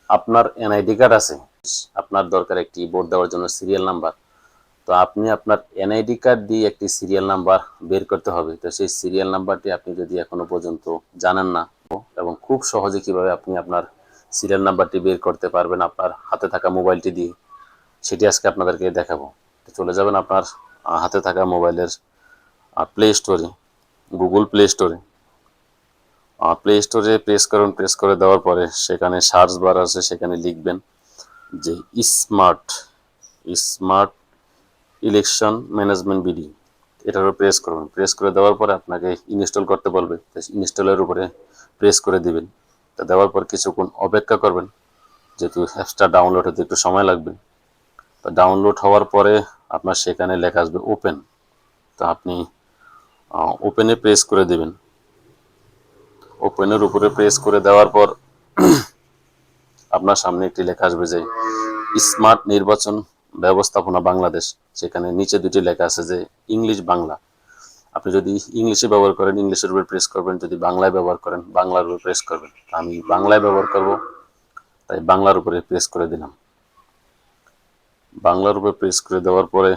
আপনার NID card আছে, আপনার দরকার একটি ভোট দেওয়ার জন্য সিরিয়াল নাম্বার। তো আপনি আপনার এনআইডি কার্ড দিয়ে একটি সিরিয়াল নাম্বার বের করতে হবে। তো সেই সিরিয়াল নাম্বারটি আপনি যদি এখনো পর্যন্ত জানেন না, এবং খুব সহজে কিভাবে আপনি আপনার সিরিয়াল নাম্বারটি বের করতে পারবেন আপনার হাতে থাকা মোবাইলটি দিয়ে, সেটি আজকে আপনাদেরকে দেখাবো। তো চলে যাবেন আপনার হাতে থাকা মোবাইলের প্লে স্টোরে, গুগল প্লে স্টোরে। প্লে স্টোরে প্রেস করুন, প্রেস করে দেওয়ার পরে সেখানে সার্চ বার আছে, সেখানে লিখবেন যে smart smart election management BD. এটার উপর প্রেস করুন, প্রেস করে দেওয়ার পরে আপনাকে ইনস্টল করতে বলবে, ইনস্টলের উপরে প্রেস করে দিবেন। তো দেওয়ার পর কিছুক্ষণ অপেক্ষা করবেন, যেহেতু অ্যাপসটা ডাউনলোড হতে একটু সময় লাগবে। তো ডাউনলোড হওয়ার পরে আপনার সেখানে লেখা আসবে ওপেন। তো আপনি ওপেনে প্রেস করে দেবেন। ওপেনের উপরে প্রেস করে দেওয়ার পর আপনার সামনে একটি লেখা আসবে যে স্মার্ট নির্বাচন ব্যবস্থাপনা বাংলাদেশ। সেখানে নিচে দুটি লেখা আছে যে ইংলিশ বাংলা। আপনি যদি ইংলিশে ব্যবহার করেন ইংলিশের উপর প্রেস করবেন, যদি বাংলায় ব্যবহার করেন বাংলার উপর প্রেস করবেন। আমি বাংলায় ব্যবহার করব, তাই বাংলার উপরে প্রেস করে দিলাম। বাংলার উপরে প্রেস করে দেওয়ার পরে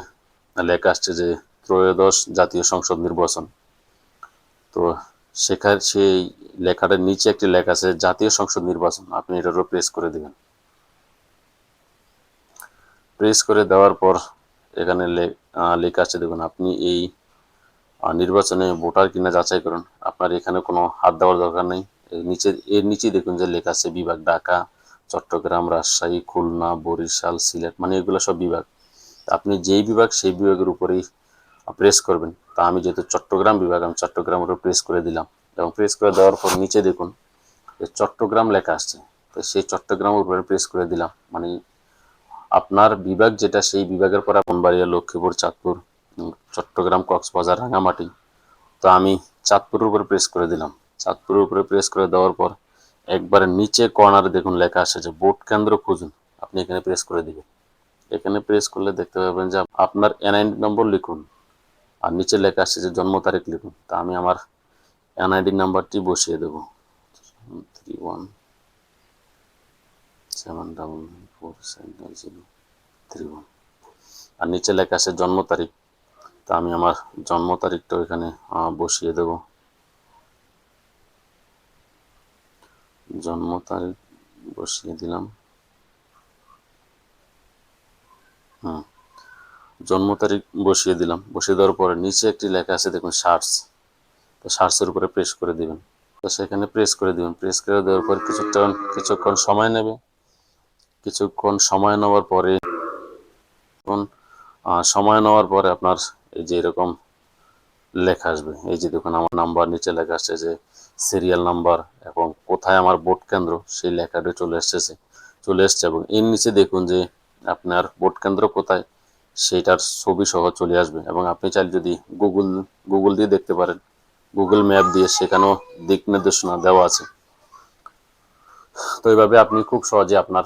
লেখা আসছে যে ত্রয়োদশ জাতীয় সংসদ নির্বাচন। তো সেখানে সেই লেখাটার নিচে একটি লেখা আছে জাতীয় সংসদ নির্বাচন, আপনি এটার উপর প্রেস করে দিবেন। প্রেস করে দেওয়ার পর এখানে লেখা আছে, দেখুন আপনি এই নির্বাচনে ভোটার কিনা যাচাই করুন। আপনার এখানে কোনো হাত দেওয়ার দরকার নেই। এর নিচে দেখুন যে লেখা আছে বিভাগ ঢাকা, চট্টগ্রাম, রাজশাহী, খুলনা, বরিশাল, সিলেট, মানে এগুলো সব বিভাগ। আপনি যেই বিভাগ সেই বিভাগের উপরেই প্রেস করবেন। তা আমি যেহেতু চট্টগ্রাম বিভাগ, আমি চট্টগ্রামের উপর প্রেস করে দিলাম, এবং প্রেস করে দেওয়ার পর নিচে দেখুন চট্টগ্রাম লেখা আসছে। তো সেই চট্টগ্রামের উপরে প্রেস করে দিলাম, মানে আপনার বিভাগ যেটা সেই বিভাগের পর ব্রাহ্মণবাড়িয়া, লক্ষ্মীপুর, চাঁদপুর, চট্টগ্রাম, কক্সবাজার, রাঙামাটি। তো আমি চাঁদপুরের উপরে প্রেস করে দিলাম। চাঁদপুরের উপরে প্রেস করে দেওয়ার পর একবারে নিচে কর্নারে দেখুন লেখা আসে যে ভোট কেন্দ্র খুঁজুন, আপনি এখানে প্রেস করে দিবেন। এখানে প্রেস করলে দেখতে পাবেন যে আপনার এনআইডি নম্বর লিখুন, আর নিচে লেখা আসছে যে জন্ম তারিখ লিখুন। তা আমি আমার এনআইডি নাম্বারটি বসিয়ে দেব, 3179470031। আর নিচে লেখা আছে জন্ম তারিখ। তা আমি আমার জন্ম তারিখটা এখানে বসিয়ে দেব। জন্ম তারিখ বসিয়ে দিলাম। জন্ম তারিখ বসিয়ে দিলাম। বসিয়ে দেওয়ার পরে নিচে একটি লেখা আছে দেখুন সার্চ। তো সার্চের উপরে প্রেস করে দিবেন। তো সেখানে প্রেস করে দিবেন। প্রেস করে দেওয়ার পর কিছুক্ষণ সময় নেবে। কিছুক্ষণ সময় নেওয়ার পরে আপনার এই যে এরকম লেখা আসবে, এই যে দেখুন আমার নাম্বার, নিচে লেখা আসছে যে সিরিয়াল নাম্বার এবং কোথায় আমার ভোট কেন্দ্র সেই লেখাটা চলে এসছে। এবং এর নিচে দেখুন যে আপনার ভোট কেন্দ্র কোথায় সেইটার ছবি সহ চলে আসবে। এবং আপনি চাইলে যদি গুগল দিয়ে দেখতে পারেন, গুগল ম্যাপ দিয়ে, সেখানেও দিক নির্দেশনা দেওয়া আছে। তো এইভাবে আপনি খুব সহজে আপনার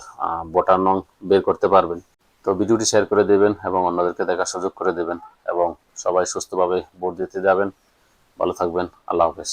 ভোটার নং বের করতে পারবেন। তো ভিডিওটি শেয়ার করে দেবেন এবং অন্যদেরকে দেখার সুযোগ করে দেবেন, এবং সবাই সুস্থভাবে ভোট দিতে যাবেন। ভালো থাকবেন। আল্লাহ হাফেজ।